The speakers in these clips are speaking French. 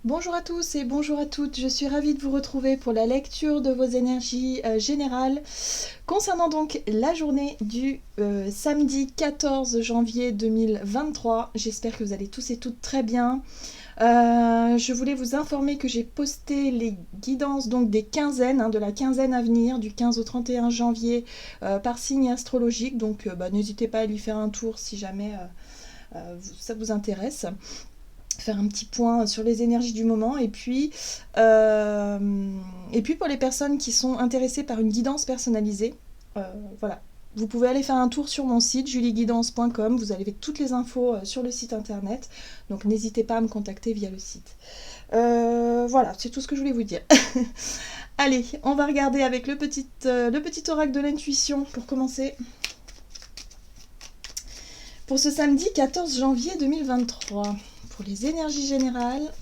Bonjour à tous et bonjour à toutes, je suis ravie de vous retrouver pour la lecture de vos énergies générales concernant donc la journée du samedi 14 janvier 2023. J'espère que vous allez tous et toutes très bien. Je voulais vous informer que j'ai posté les guidances donc des quinzaines, de la quinzaine à venir, du 15 au 31 janvier par signe astrologique, donc n'hésitez pas à lui faire un tour si jamais ça vous intéresse. Faire un petit point sur les énergies du moment et puis pour les personnes qui sont intéressées par une guidance personnalisée, voilà, vous pouvez aller faire un tour sur mon site julieguidance.com, vous avez toutes les infos sur le site internet, donc n'hésitez pas à me contacter via le site. Voilà, c'est tout ce que je voulais vous dire. Allez, on va regarder avec le petit oracle de l'intuition pour commencer. Pour ce samedi 14 janvier 2023. Pour les énergies générales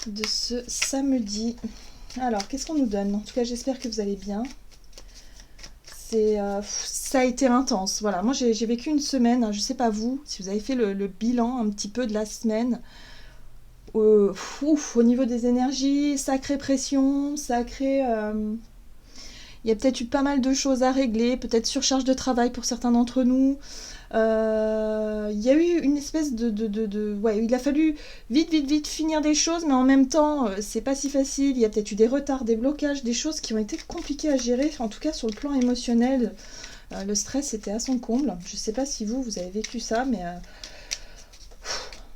de ce samedi. Alors, qu'est-ce qu'on nous donne? En tout cas, j'espère que vous allez bien. Ça a été intense. Voilà, moi j'ai vécu une semaine, je sais pas vous, si vous avez fait le bilan un petit peu de la semaine. Au niveau des énergies, sacrée pression, sacrée... Il y a peut-être eu pas mal de choses à régler, peut-être surcharge de travail pour certains d'entre nous. Il y a eu une espèce ouais, il a fallu vite finir des choses, mais en même temps, c'est pas si facile. Il y a peut-être eu des retards, des blocages, des choses qui ont été compliquées à gérer, en tout cas sur le plan émotionnel. Le stress était à son comble. Je sais pas si vous avez vécu ça, mais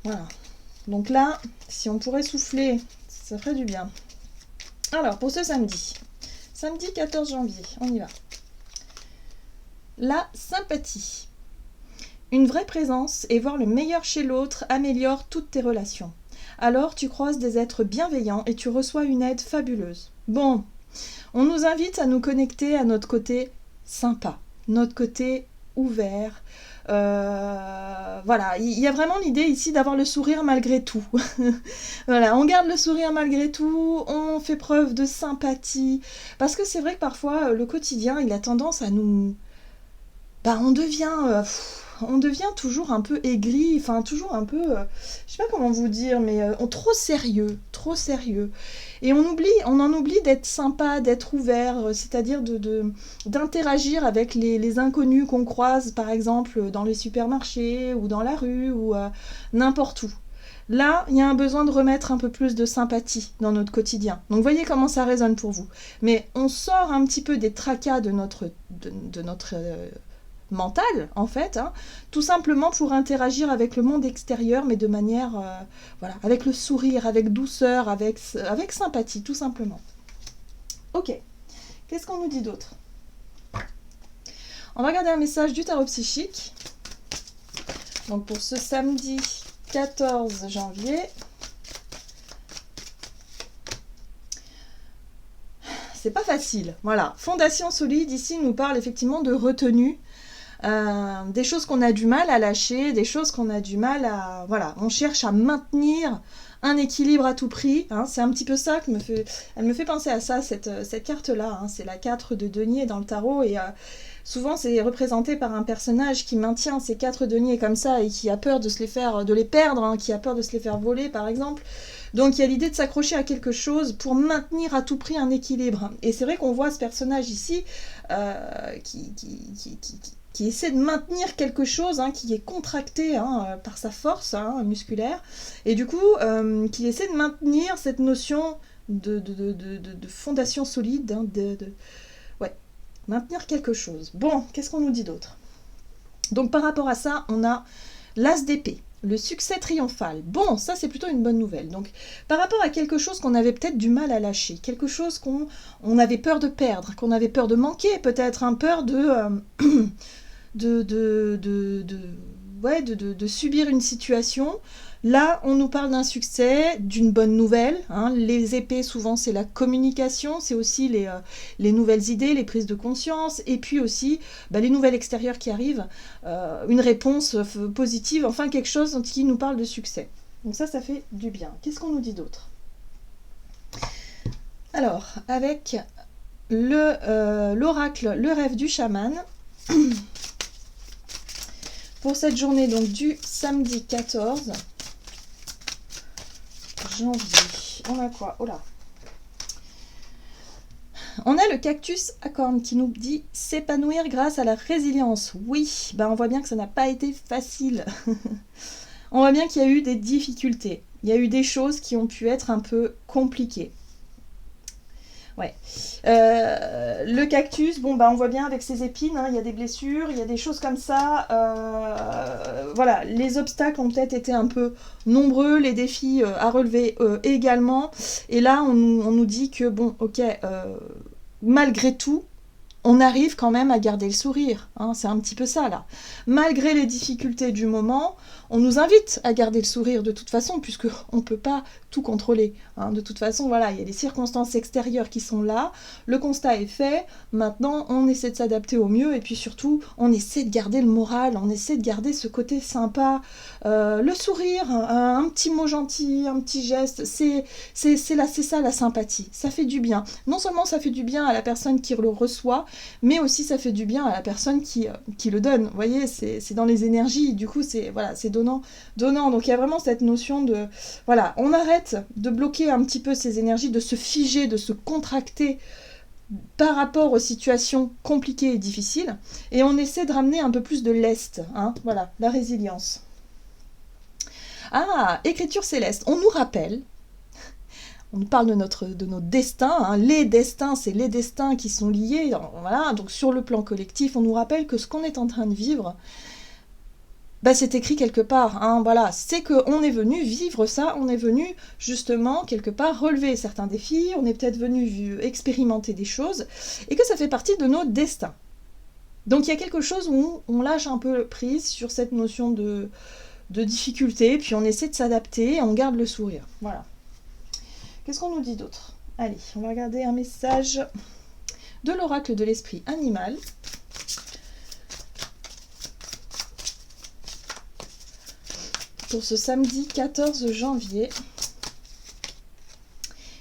voilà. Donc là, si on pourrait souffler, ça ferait du bien. Alors, pour ce samedi 14 janvier, on y va. La sympathie. Une vraie présence et voir le meilleur chez l'autre améliore toutes tes relations. Alors tu croises des êtres bienveillants et tu reçois une aide fabuleuse. Bon, on nous invite à nous connecter à notre côté sympa, notre côté ouvert. Voilà, il y a vraiment l'idée ici d'avoir le sourire malgré tout. Voilà, on garde le sourire malgré tout, on fait preuve de sympathie. Parce que c'est vrai que parfois, le quotidien, il a tendance à nous... on devient toujours un peu aigri, enfin toujours un peu, je sais pas comment vous dire, mais trop sérieux. Et on en oublie d'être sympa, d'être ouvert, c'est-à-dire d'interagir avec les inconnus qu'on croise, par exemple dans les supermarchés ou dans la rue ou n'importe où. Là, il y a un besoin de remettre un peu plus de sympathie dans notre quotidien. Donc voyez comment ça résonne pour vous. Mais on sort un petit peu des tracas de notre mental, en fait, tout simplement pour interagir avec le monde extérieur, mais de manière, voilà, avec le sourire, avec douceur, avec sympathie, tout simplement. Ok, qu'est-ce qu'on nous dit d'autre? On va regarder un message du tarot psychique. Donc pour ce samedi 14 janvier. C'est pas facile, voilà. Fondation solide, ici, nous parle effectivement de retenue. Des choses qu'on a du mal à lâcher, des choses qu'on a du mal à... Voilà, on cherche à maintenir un équilibre à tout prix. C'est un petit peu ça que elle me fait penser à ça, cette carte-là. C'est la 4 de denier dans le tarot et souvent c'est représenté par un personnage qui maintient ses 4 deniers comme ça et qui a peur de les perdre, qui a peur de se les faire voler par exemple. Donc il y a l'idée de s'accrocher à quelque chose pour maintenir à tout prix un équilibre. Et c'est vrai qu'on voit ce personnage ici qui essaie de maintenir quelque chose qui est contracté par sa force musculaire, et du coup qui essaie de maintenir cette notion de fondation solide, ouais, maintenir quelque chose. Bon, qu'est-ce qu'on nous dit d'autre? Donc par rapport à ça, on a l'as d'épée. Le succès triomphal. Bon, ça c'est plutôt une bonne nouvelle. Donc, par rapport à quelque chose qu'on avait peut-être du mal à lâcher, quelque chose qu'on avait peur de perdre, qu'on avait peur de manquer, peut-être peur de subir une situation. Là, on nous parle d'un succès, d'une bonne nouvelle. Les épées, souvent, c'est la communication, c'est aussi les nouvelles idées, les prises de conscience, et puis aussi les nouvelles extérieures qui arrivent, une réponse positive, enfin quelque chose qui nous parle de succès. Donc ça fait du bien. Qu'est-ce qu'on nous dit d'autre? Alors, avec l'oracle, le rêve du chaman, pour cette journée donc du samedi 14, janvier. On a quoi? Oh là. On a le cactus à cornes qui nous dit s'épanouir grâce à la résilience. Oui, on voit bien que ça n'a pas été facile. On voit bien qu'il y a eu des difficultés. Il y a eu des choses qui ont pu être un peu compliquées. Ouais. Le cactus, on voit bien avec ses épines, il y a des blessures, il y a des choses comme ça. Voilà, les obstacles ont peut-être été un peu nombreux, les défis à relever également. Et là, on nous dit que, malgré tout, on arrive quand même à garder le sourire. C'est un petit peu ça, là. Malgré les difficultés du moment, on nous invite à garder le sourire de toute façon, puisqu'on ne peut pas tout contrôler. De toute façon, voilà, il y a des circonstances extérieures qui sont là, le constat est fait, maintenant on essaie de s'adapter au mieux, et puis surtout, on essaie de garder le moral, on essaie de garder ce côté sympa, le sourire, un petit mot gentil, un petit geste, c'est ça la sympathie, ça fait du bien. Non seulement ça fait du bien à la personne qui le reçoit, mais aussi ça fait du bien à la personne qui le donne. Vous voyez, c'est dans les énergies, du coup c'est donnant. Donc il y a vraiment cette notion de, voilà, on arrête de bloquer un petit peu ces énergies, de se figer, de se contracter par rapport aux situations compliquées et difficiles, et on essaie de ramener un peu plus de lest, voilà, la résilience. Écriture céleste, on nous rappelle, on nous parle de nos destins, les destins, c'est les destins qui sont liés, voilà, donc sur le plan collectif, on nous rappelle que ce qu'on est en train de vivre, c'est écrit quelque part, voilà, c'est qu'on est venu vivre ça, on est venu justement quelque part relever certains défis, on est peut-être venu expérimenter des choses, et que ça fait partie de nos destins. Donc il y a quelque chose où on lâche un peu prise sur cette notion de difficulté, puis on essaie de s'adapter, et on garde le sourire, voilà. Qu'est-ce qu'on nous dit d'autre? Allez, on va regarder un message de l'oracle de l'esprit animal. Pour ce samedi 14 janvier.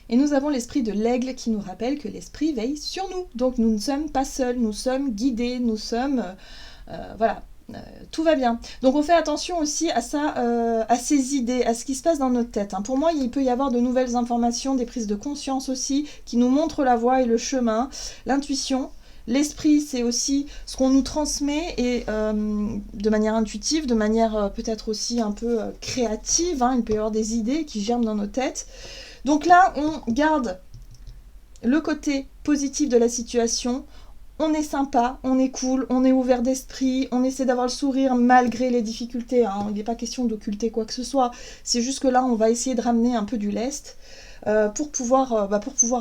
Et nous avons l'esprit de l'aigle qui nous rappelle que l'esprit veille sur nous. Donc nous ne sommes pas seuls, nous sommes guidés, nous sommes... voilà, tout va bien. Donc on fait attention aussi à ça, à ces idées, à ce qui se passe dans notre tête. Pour moi, il peut y avoir de nouvelles informations, des prises de conscience aussi, qui nous montrent la voie et le chemin, l'intuition. L'esprit, c'est aussi ce qu'on nous transmet, et de manière intuitive, de manière peut-être aussi un peu créative, il peut y avoir des idées qui germent dans nos têtes. Donc là, on garde le côté positif de la situation, on est sympa, on est cool, on est ouvert d'esprit, on essaie d'avoir le sourire malgré les difficultés, il n'est pas question d'occulter quoi que ce soit, c'est juste que là, on va essayer de ramener un peu du lest pour pouvoir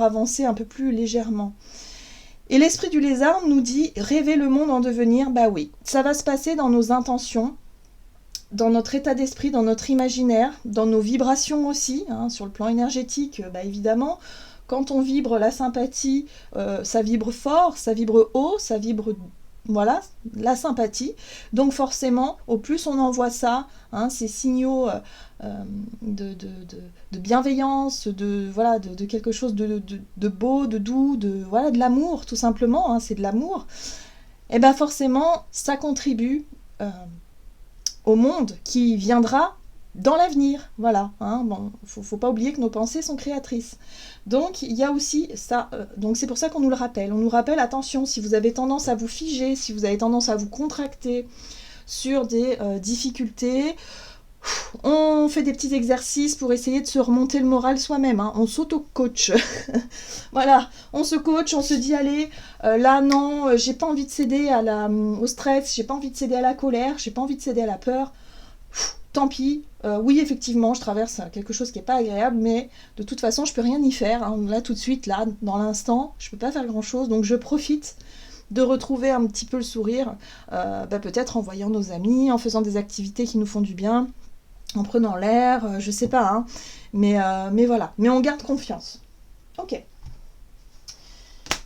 avancer un peu plus légèrement. Et l'esprit du lézard nous dit rêver le monde en devenir, oui, ça va se passer dans nos intentions, dans notre état d'esprit, dans notre imaginaire, dans nos vibrations aussi, sur le plan énergétique, évidemment. Quand on vibre la sympathie, ça vibre fort, ça vibre haut, ça vibre, voilà, la sympathie. Donc forcément, au plus on envoie ça, ces signaux de bienveillance, de quelque chose de beau, de doux, de l'amour, tout simplement, c'est de l'amour, et forcément, ça contribue au monde qui viendra dans l'avenir, voilà. Faut pas oublier que nos pensées sont créatrices. Donc il y a aussi ça, donc c'est pour ça qu'on nous le rappelle. On nous rappelle, attention, si vous avez tendance à vous figer, si vous avez tendance à vous contracter sur des difficultés, on fait des petits exercices pour essayer de se remonter le moral soi-même, on s'auto-coach. Voilà, on se coach, on se dit, allez, là non, j'ai pas envie de céder au stress, j'ai pas envie de céder à la colère, j'ai pas envie de céder à la peur. Tant pis, oui effectivement je traverse quelque chose qui n'est pas agréable, mais de toute façon je peux rien y faire, là tout de suite, là dans l'instant, je peux pas faire grand chose, donc je profite de retrouver un petit peu le sourire, peut-être en voyant nos amis, en faisant des activités qui nous font du bien, en prenant l'air, je sais pas, mais voilà, mais on garde confiance. Ok.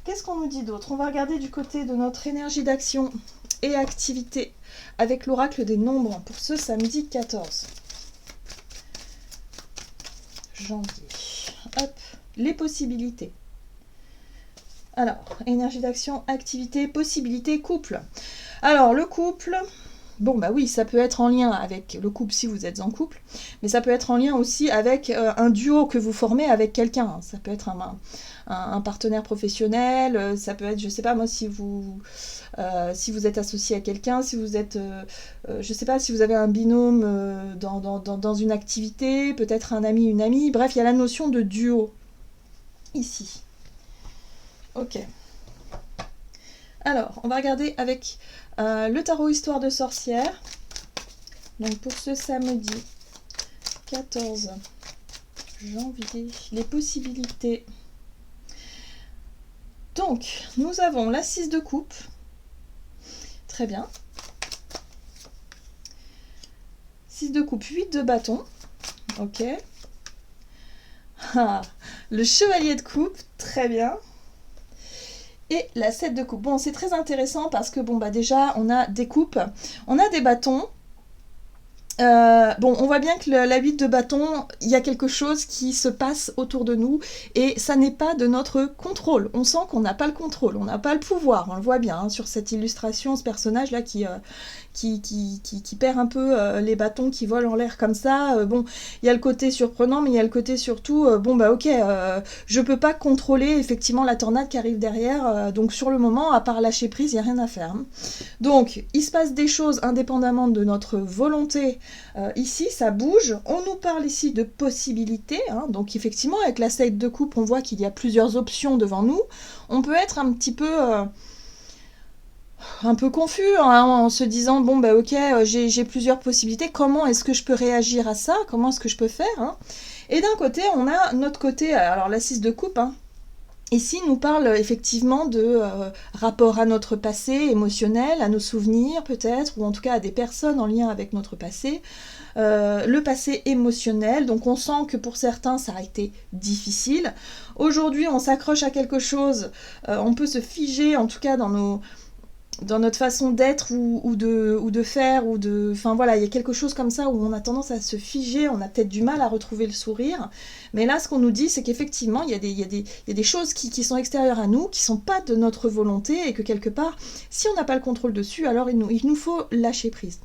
Qu'est-ce qu'on nous dit d'autre? On va regarder du côté de notre énergie d'action et activité avec l'oracle des nombres pour ce samedi 14 janvier. Hop, les possibilités. Alors, énergie d'action, activité, possibilité, couple. Alors, le couple, oui, ça peut être en lien avec le couple si vous êtes en couple, mais ça peut être en lien aussi avec un duo que vous formez avec quelqu'un. Ça peut être un partenaire professionnel, ça peut être, je sais pas moi, si vous êtes associé à quelqu'un, si vous êtes, je sais pas, si vous avez un binôme dans une activité, peut-être un ami, une amie, bref, il y a la notion de duo ici. Ok. Alors, on va regarder avec le tarot Histoire de sorcière. Donc pour ce samedi 14 janvier, les possibilités. Donc, nous avons la 6 de coupe. Très bien. 6 de coupe, 8 de bâton. Ok. Ah, le chevalier de coupe, très bien. Et la 7 de coupe. Bon, c'est très intéressant parce que, bon, bah déjà, on a des coupes, on a des bâtons. Bon, on voit bien que la 8 de bâton, il y a quelque chose qui se passe autour de nous et ça n'est pas de notre contrôle. On sent qu'on n'a pas le contrôle, on n'a pas le pouvoir. On le voit bien hein, sur cette illustration, ce personnage-là qui perd un peu les bâtons qui volent en l'air comme ça. Bon, il y a le côté surprenant, mais il y a le côté surtout, bon bah ok, je peux pas contrôler effectivement la tornade qui arrive derrière, donc sur le moment, à part lâcher prise, il n'y a rien à faire. Hein. Donc, il se passe des choses indépendamment de notre volonté. Ici, ça bouge. On nous parle ici de possibilités. Hein. Donc, effectivement, avec la 7 de coupe, on voit qu'il y a plusieurs options devant nous. On peut être un peu confus hein, en se disant bon bah ok j'ai plusieurs possibilités, comment est-ce que je peux réagir à ça, comment est-ce que je peux faire hein. Et d'un côté on a notre côté, alors la 6 de coupe hein, ici nous parle effectivement de rapport à notre passé émotionnel, à nos souvenirs peut-être, ou en tout cas à des personnes en lien avec notre passé. Le passé émotionnel, donc on sent que pour certains ça a été difficile. Aujourd'hui on s'accroche à quelque chose, on peut se figer en tout cas dans notre façon d'être ou de faire, enfin voilà, il y a quelque chose comme ça où on a tendance à se figer, on a peut-être du mal à retrouver le sourire, mais là ce qu'on nous dit c'est qu'effectivement il y a des choses qui sont extérieures à nous, qui sont pas de notre volonté et que quelque part, si on n'a pas le contrôle dessus, alors il nous faut lâcher prise.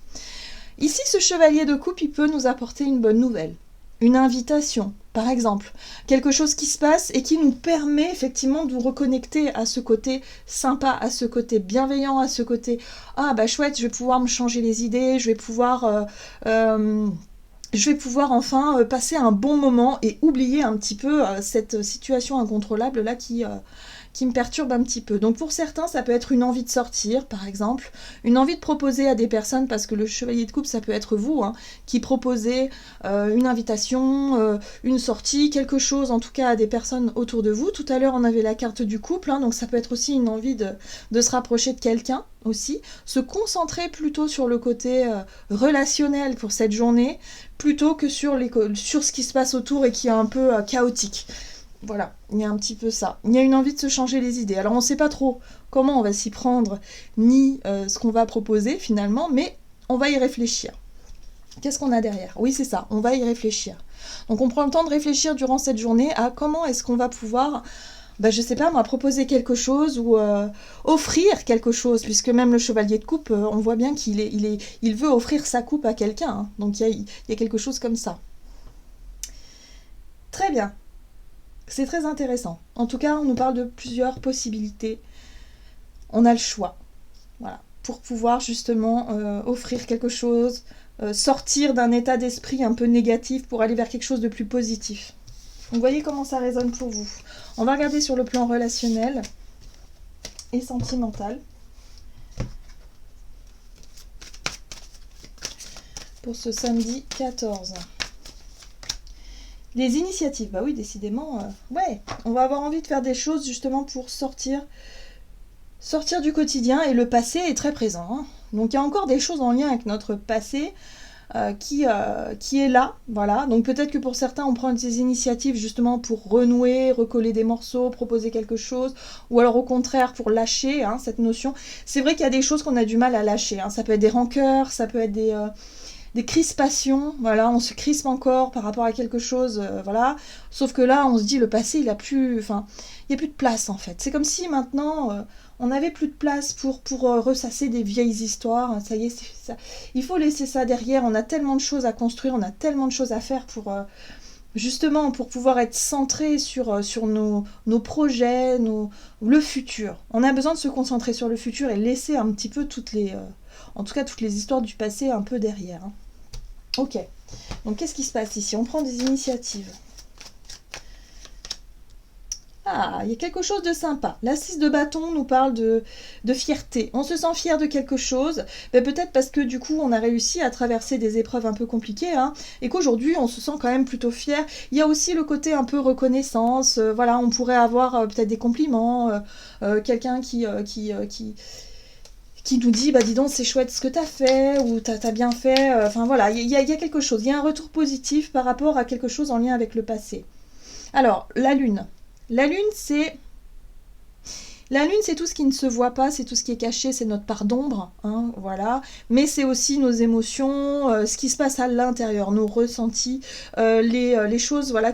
Ici ce chevalier de coupe, il peut nous apporter une bonne nouvelle. Une invitation, par exemple, quelque chose qui se passe et qui nous permet effectivement de nous reconnecter à ce côté sympa, à ce côté bienveillant, à ce côté « Ah bah chouette, je vais pouvoir me changer les idées, je vais pouvoir enfin passer un bon moment et oublier un petit peu cette situation incontrôlable là qui me perturbe un petit peu. Donc pour certains, ça peut être une envie de sortir, par exemple, une envie de proposer à des personnes, parce que le chevalier de coupe, ça peut être vous, hein, qui proposez une invitation, une sortie, quelque chose, en tout cas à des personnes autour de vous. Tout à l'heure, on avait la carte du couple, hein, donc ça peut être aussi une envie de se rapprocher de quelqu'un, aussi, se concentrer plutôt sur le côté relationnel pour cette journée, plutôt que sur ce qui se passe autour et qui est un peu chaotique. Voilà, il y a un petit peu ça. Il y a une envie de se changer les idées. Alors on ne sait pas trop comment on va s'y prendre, ni ce qu'on va proposer finalement, mais on va y réfléchir. Qu'est-ce qu'on a derrière? Oui, c'est ça, on va y réfléchir. Donc on prend le temps de réfléchir durant cette journée à comment est-ce qu'on va pouvoir, je sais pas moi, proposer quelque chose ou offrir quelque chose, puisque même le chevalier de coupe, on voit bien qu'il veut offrir sa coupe à quelqu'un. Hein. Donc il y a quelque chose comme ça. Très bien. C'est très intéressant. En tout cas, on nous parle de plusieurs possibilités. On a le choix. Voilà. Pour pouvoir justement offrir quelque chose, sortir d'un état d'esprit un peu négatif pour aller vers quelque chose de plus positif. Donc, vous voyez comment ça résonne pour vous. On va regarder sur le plan relationnel et sentimental. Pour ce samedi 14. Les initiatives, bah oui, décidément, ouais, on va avoir envie de faire des choses justement pour sortir du quotidien et le passé est très présent. Hein. Donc il y a encore des choses en lien avec notre passé qui est là, voilà. Donc peut-être que pour certains, on prend des initiatives justement pour renouer, recoller des morceaux, proposer quelque chose, ou alors au contraire pour lâcher hein, cette notion. C'est vrai qu'il y a des choses qu'on a du mal à lâcher. Hein. Ça peut être des rancœurs, ça peut être des crispations, voilà, on se crispe encore par rapport à quelque chose, voilà. Sauf que là, on se dit, le passé, il n'y a plus de place, en fait. C'est comme si maintenant, On n'avait plus de place pour ressasser des vieilles histoires. Ça y est, ça. Il faut laisser ça derrière. On a tellement de choses à construire, on a tellement de choses à faire pour justement pour pouvoir être centré sur nos projets, le futur. On a besoin de se concentrer sur le futur et laisser un petit peu en tout cas toutes les histoires du passé un peu derrière. Hein. Ok, donc qu'est-ce qui se passe ici? On prend des initiatives. Ah, il y a quelque chose de sympa. La 6 de bâton nous parle de fierté. On se sent fier de quelque chose, ben peut-être parce que du coup on a réussi à traverser des épreuves un peu compliquées, hein, et qu'aujourd'hui on se sent quand même plutôt fier. Il y a aussi le côté un peu reconnaissance, voilà, on pourrait avoir peut-être des compliments, quelqu'un qui nous dit, bah dis donc c'est chouette ce que t'as fait, ou t'as bien fait, enfin voilà, il y a quelque chose, il y a un retour positif par rapport à quelque chose en lien avec le passé. Alors, la lune. La lune, c'est tout ce qui ne se voit pas, c'est tout ce qui est caché, c'est notre part d'ombre, hein, voilà. Mais c'est aussi nos émotions, ce qui se passe à l'intérieur, nos ressentis, les choses, voilà,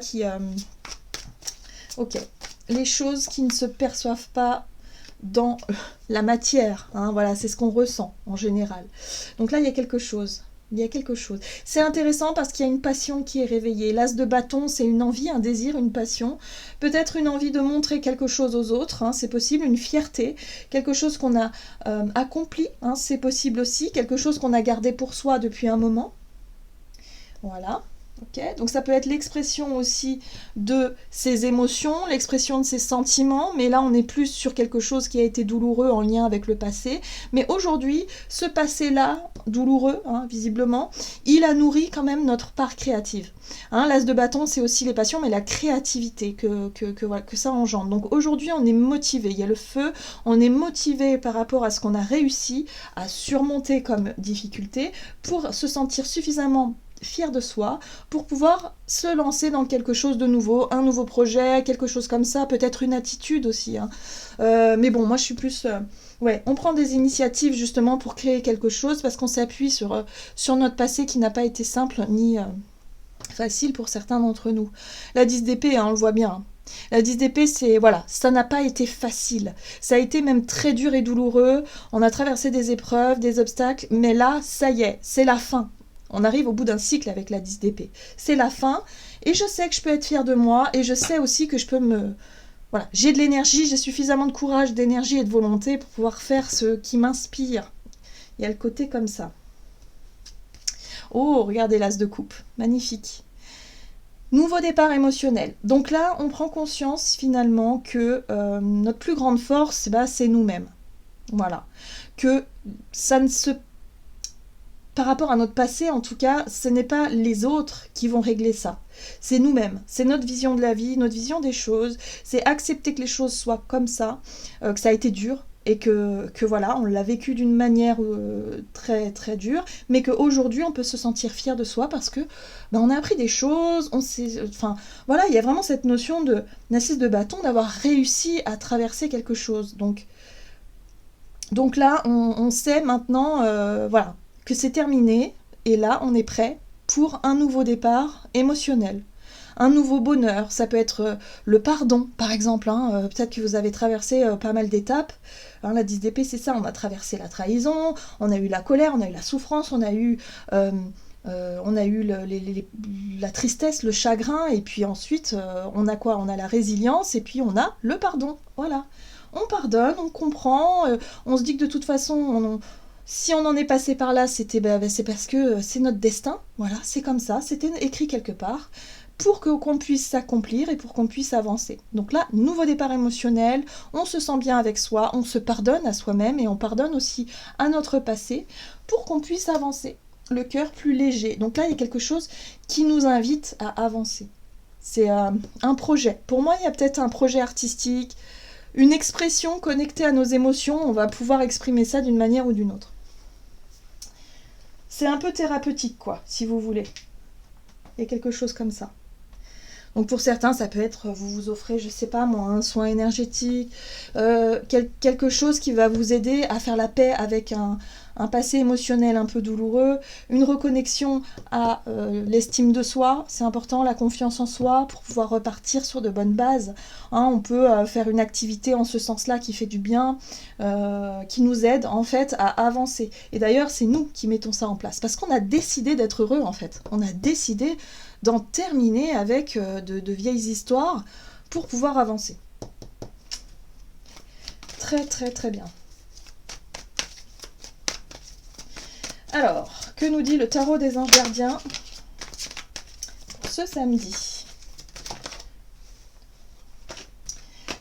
ok. Les choses qui ne se perçoivent pas dans la matière, hein, voilà, c'est ce qu'on ressent en général. Donc là, il y a quelque chose. Il y a quelque chose. C'est intéressant parce qu'il y a une passion qui est réveillée. L'as de bâton, c'est une envie, un désir, une passion. Peut-être une envie de montrer quelque chose aux autres, hein, c'est possible. Une fierté, quelque chose qu'on a accompli, hein, c'est possible aussi. Quelque chose qu'on a gardé pour soi depuis un moment. Voilà. Okay, donc ça peut être l'expression aussi de ses émotions, l'expression de ses sentiments, mais là on est plus sur quelque chose qui a été douloureux en lien avec le passé. Mais aujourd'hui, ce passé-là, douloureux, hein, visiblement, il a nourri quand même notre part créative. Hein, l'as de bâton, c'est aussi les passions, mais la créativité que ça engendre. Donc aujourd'hui, on est motivé, il y a le feu, on est motivé par rapport à ce qu'on a réussi à surmonter comme difficulté pour se sentir suffisamment fier de soi, pour pouvoir se lancer dans quelque chose de nouveau, un nouveau projet, quelque chose comme ça, peut-être une attitude aussi. Hein. Mais bon, moi je suis plus... ouais, on prend des initiatives justement pour créer quelque chose, parce qu'on s'appuie sur notre passé qui n'a pas été simple ni facile pour certains d'entre nous. La 10 d'épée, hein, on le voit bien. Hein. La 10 d'épée, c'est, voilà, ça n'a pas été facile. Ça a été même très dur et douloureux. On a traversé des épreuves, des obstacles, mais là, ça y est, c'est la fin. On arrive au bout d'un cycle avec la 10 d'épée. C'est la fin, et je sais que je peux être fière de moi, et je sais aussi que je peux Voilà, j'ai de l'énergie, j'ai suffisamment de courage, d'énergie et de volonté pour pouvoir faire ce qui m'inspire. Il y a le côté comme ça. Oh, regardez l'as de coupe, magnifique. Nouveau départ émotionnel. Donc là, on prend conscience finalement que notre plus grande force, bah, c'est nous-mêmes. Voilà. Que ça ne se par rapport à notre passé, en tout cas, ce n'est pas les autres qui vont régler ça. C'est nous-mêmes, c'est notre vision de la vie, notre vision des choses, c'est accepter que les choses soient comme ça, que ça a été dur, et que voilà, on l'a vécu d'une manière très très dure, mais qu'aujourd'hui on peut se sentir fier de soi parce que on a appris des choses, on sait, enfin voilà, il y a vraiment cette notion de assise de bâton, d'avoir réussi à traverser quelque chose. Donc là, on sait maintenant, voilà, que c'est terminé, et là, on est prêt pour un nouveau départ émotionnel. Un nouveau bonheur, ça peut être le pardon, par exemple. Hein, peut-être que vous avez traversé pas mal d'étapes. Hein, la 10 d'épée, c'est ça, on a traversé la trahison, on a eu la colère, on a eu la souffrance, on a eu la tristesse, le chagrin, et puis ensuite, on a quoi? On a la résilience, et puis on a le pardon. Voilà. On pardonne, on comprend, on se dit que de toute façon, si on en est passé par là, c'est parce que c'est notre destin. Voilà, c'est comme ça, c'était écrit quelque part pour qu'on puisse s'accomplir et pour qu'on puisse avancer. Donc là, nouveau départ émotionnel, on se sent bien avec soi, on se pardonne à soi-même et on pardonne aussi à notre passé pour qu'on puisse avancer. Le cœur plus léger. Donc là, il y a quelque chose qui nous invite à avancer. C'est un projet. Pour moi, il y a peut-être un projet artistique, une expression connectée à nos émotions, on va pouvoir exprimer ça d'une manière ou d'une autre. C'est un peu thérapeutique, quoi, si vous voulez. Il y a quelque chose comme ça. Donc pour certains, ça peut être, vous offrez, je sais pas moi, un soin énergétique, quelque chose qui va vous aider à faire la paix avec un passé émotionnel un peu douloureux, une reconnexion à l'estime de soi, c'est important, la confiance en soi, pour pouvoir repartir sur de bonnes bases. Hein, on peut faire une activité en ce sens-là qui fait du bien, qui nous aide en fait à avancer. Et d'ailleurs, c'est nous qui mettons ça en place, parce qu'on a décidé d'être heureux en fait. On a décidé d'en terminer avec de vieilles histoires pour pouvoir avancer. Très très très bien. Alors, que nous dit le tarot des anges gardiens pour ce samedi?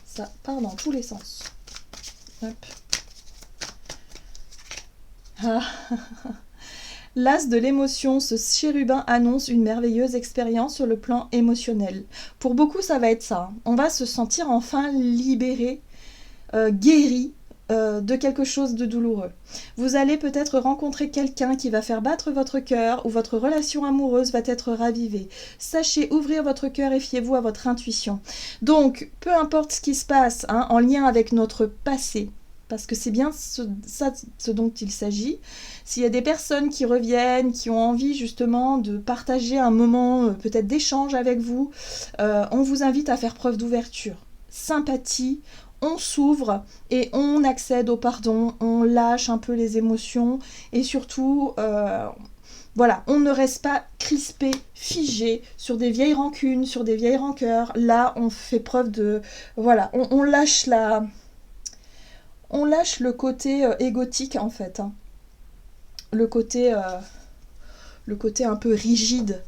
Ça part dans tous les sens. Hop. Ah. L'as de l'émotion, ce chérubin annonce une merveilleuse expérience sur le plan émotionnel. Pour beaucoup, ça va être ça. On va se sentir enfin libéré, guéri de quelque chose de douloureux. Vous allez peut-être rencontrer quelqu'un qui va faire battre votre cœur ou votre relation amoureuse va être ravivée. Sachez ouvrir votre cœur et fiez-vous à votre intuition. Donc, peu importe ce qui se passe hein, en lien avec notre passé, parce que c'est bien ce dont il s'agit. S'il y a des personnes qui reviennent, qui ont envie justement de partager un moment peut-être d'échange avec vous, on vous invite à faire preuve d'ouverture, sympathie, on s'ouvre et on accède au pardon, on lâche un peu les émotions et surtout, voilà, on ne reste pas crispé, figé sur des vieilles rancunes, sur des vieilles rancœurs. Là, on fait preuve de... Voilà, on lâche la... On lâche le côté égotique en fait, hein. Le côté un peu rigide,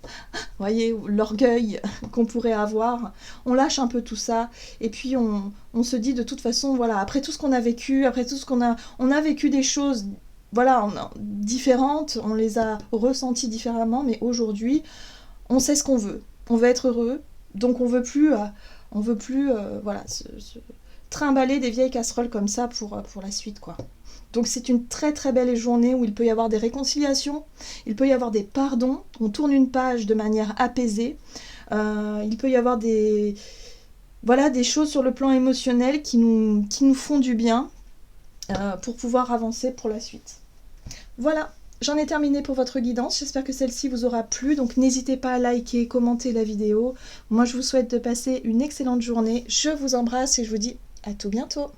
vous voyez, l'orgueil qu'on pourrait avoir, on lâche un peu tout ça, et puis on se dit de toute façon, voilà, après tout ce qu'on a vécu, après tout ce qu'on a... On a vécu des choses, voilà, différentes, on les a ressenties différemment, mais aujourd'hui, on sait ce qu'on veut. On veut être heureux, donc on veut plus voilà, trimballer des vieilles casseroles comme ça pour la suite, quoi. Donc c'est une très très belle journée où il peut y avoir des réconciliations, il peut y avoir des pardons, on tourne une page de manière apaisée, il peut y avoir des choses sur le plan émotionnel qui nous font du bien pour pouvoir avancer pour la suite. Voilà, j'en ai terminé pour votre guidance, j'espère que celle-ci vous aura plu, donc n'hésitez pas à liker, commenter la vidéo. Moi je vous souhaite de passer une excellente journée, je vous embrasse et je vous dis à tout bientôt.